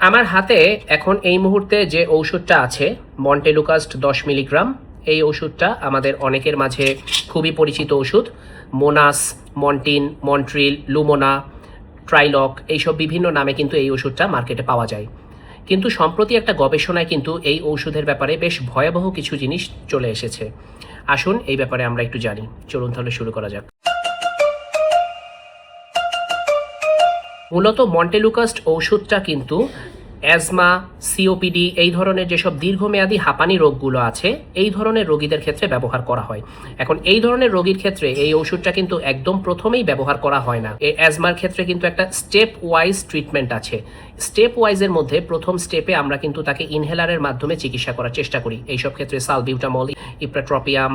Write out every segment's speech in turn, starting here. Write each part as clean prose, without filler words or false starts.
আমার হাতে এখন এই মুহূর্তে যে ঔষধটা আছে মন্টেলুকাস্ট 10 মিলিগ্রাম। এই ওষুধটা আমাদের অনেকের মাঝে খুবই পরিচিত ওষুধ। মোনাস, মন্টিন, মন্ট্রিল, লুমোনা, ট্রাইলক এইসব বিভিন্ন নামে কিন্তু এই ওষুধটা মার্কেটে পাওয়া যায়। কিন্তু সম্প্রতি একটা গবেষণায় কিন্তু এই ঔষধের ব্যাপারে বেশ ভয়াবহ কিছু জিনিস চলে এসেছে। আসুন এই ব্যাপারে আমরা একটু জানি। চলুন তাহলে শুরু করা যাক। মূলত মন্টেলুকাস্ট ঔষধটা কিন্তু অ্যাজমা, সিওপিডি এই ধরনের যেসব দীর্ঘমেয়াদী হাঁপানি রোগগুলো আছে এই ধরনের রোগীদের ক্ষেত্রে ব্যবহার করা হয়। এখন এই ধরনের রোগীর ক্ষেত্রে এই ওষুধটা কিন্তু একদম প্রথমেই ব্যবহার করা হয় না। এই অ্যাজমার ক্ষেত্রে কিন্তু একটা স্টেপ ওয়াইজ ট্রিটমেন্ট আছে। স্টেপ ওয়াইজের মধ্যে প্রথম স্টেপে আমরা কিন্তু তাকে ইনহেলারের মাধ্যমে চিকিৎসা করার চেষ্টা করি। এইসব ক্ষেত্রে সালবিউটামল, ইপ্রাট্রপিয়াম,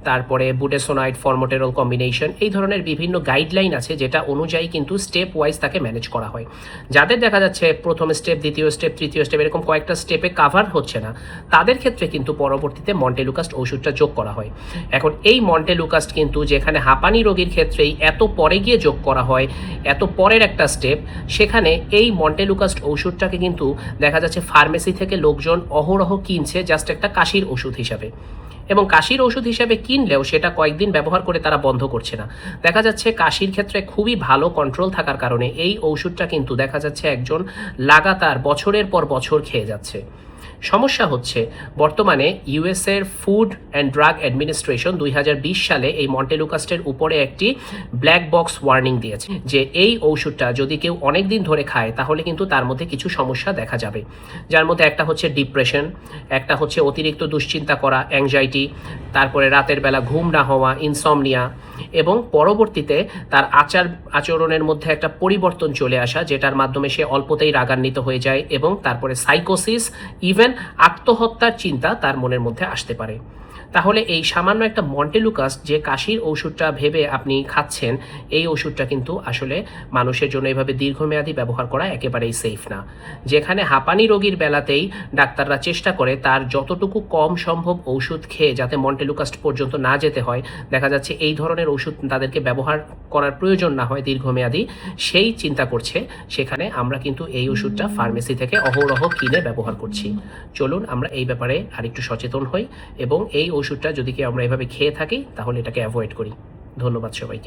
তারপরে বুটেসোনাইড, ফরমোটেরল কম্বিনেশন এই ধরনের বিভিন্ন গাইডলাইন আছে যেটা অনুযায়ী কিন্তু স্টেপ ওয়াইজ তাকে ম্যানেজ করা হয়। যাদের দেখা যাচ্ছে প্রথম স্টেপ, দ্বিতীয় স্টেপ, তৃতীয় স্টেপ এরকম কয়েকটা স্টেপে কাভার হচ্ছে না, তাদের ক্ষেত্রে কিন্তু পরবর্তীতে মন্টেলুকাস্ট ওষুধটা যোগ করা হয়। এখন এই মন্টেলুকাস্ট কিন্তু যেখানে হাঁপানি রোগীর ক্ষেত্রেই এত পরে গিয়ে যোগ করা হয়, এত পরের একটা স্টেপ, সেখানে এই মন্টেলুকাস্ট ওষুধটাকে কিন্তু দেখা যাচ্ছে ফার্মেসি থেকে লোকজন অহরহ কিনছে জাস্ট একটা কাশির ওষুধ হিসাবে। এবং কাশির ওষুধ হিসাবে কিনলেও সেটা কয়েকদিন ব্যবহার করে তারা বন্ধ করছে না। দেখা যাচ্ছে কাশির ক্ষেত্রে খুবই ভালো কন্ট্রোল থাকার কারণে এই ওষুধটা কিন্তু দেখা যাচ্ছে একজন লাগাতার বছরের পর বছর খেয়ে যাচ্ছে। সমস্যা হচ্ছে বর্তমানে ইউএসের ফুড অ্যান্ড ড্রাগ অ্যাডমিনিস্ট্রেশন 2020 সালে এই মন্টেলুকাস্টের উপরে একটি ব্ল্যাক বক্স ওয়ার্নিং দিয়েছে যে এই ওষুধটা যদি কেউ অনেক দিন ধরে খায় তাহলে কিন্তু তার মধ্যে কিছু সমস্যা দেখা যাবে। যার মধ্যে একটা হচ্ছে ডিপ্রেশন, একটা হচ্ছে অতিরিক্ত দুশ্চিন্তা করা, অ্যাংজাইটি, তারপরে রাতের বেলা ঘুম না হওয়া, ইনসমনিয়া, এবং পরবর্তীতে তার আচরণের মধ্যে একটা পরিবর্তন চলে আসা যেটার মাধ্যমে সে অল্পতেই রাগান্বিত হয়ে যায় এবং তারপরে সাইকোসিস, ইভেন আত্মহত্যার চিন্তা তার মনের মধ্যে আসতে পারে। তাহলে এই সামান্য একটা মন্টেলুকাস্ট যে কাশির ওষুধটা ভেবে আপনি খাচ্ছেন, এই ওষুধটা কিন্তু আসলে মানুষের জন্য এভাবে দীর্ঘমেয়াদী ব্যবহার করা একেবারেই সেফ না। যেখানে হাঁপানি রোগীর বেলাতেই ডাক্তাররা চেষ্টা করে তার যতটুকু কম সম্ভব ওষুধ খেয়ে যাতে মন্টেলুকাস্ট পর্যন্ত না যেতে হয়, দেখা যাচ্ছে এই ধরনের ওষুধ তাদেরকে ব্যবহার করার প্রয়োজন না হয় দীর্ঘমেয়াদী, সেই চিন্তা করছে, সেখানে আমরা কিন্তু এই ওষুধটা ফার্মেসি থেকে অহরহ কিনে ব্যবহার করছি। চলুন আমরা এই ব্যাপারে আরেকটু সচেতন হই এবং এই ওষুধটা যদি কি আমরা এভাবে খেয়ে থাকি তাহলে এটাকে অ্যাভয়েড করি। ধন্যবাদ সবাইকে।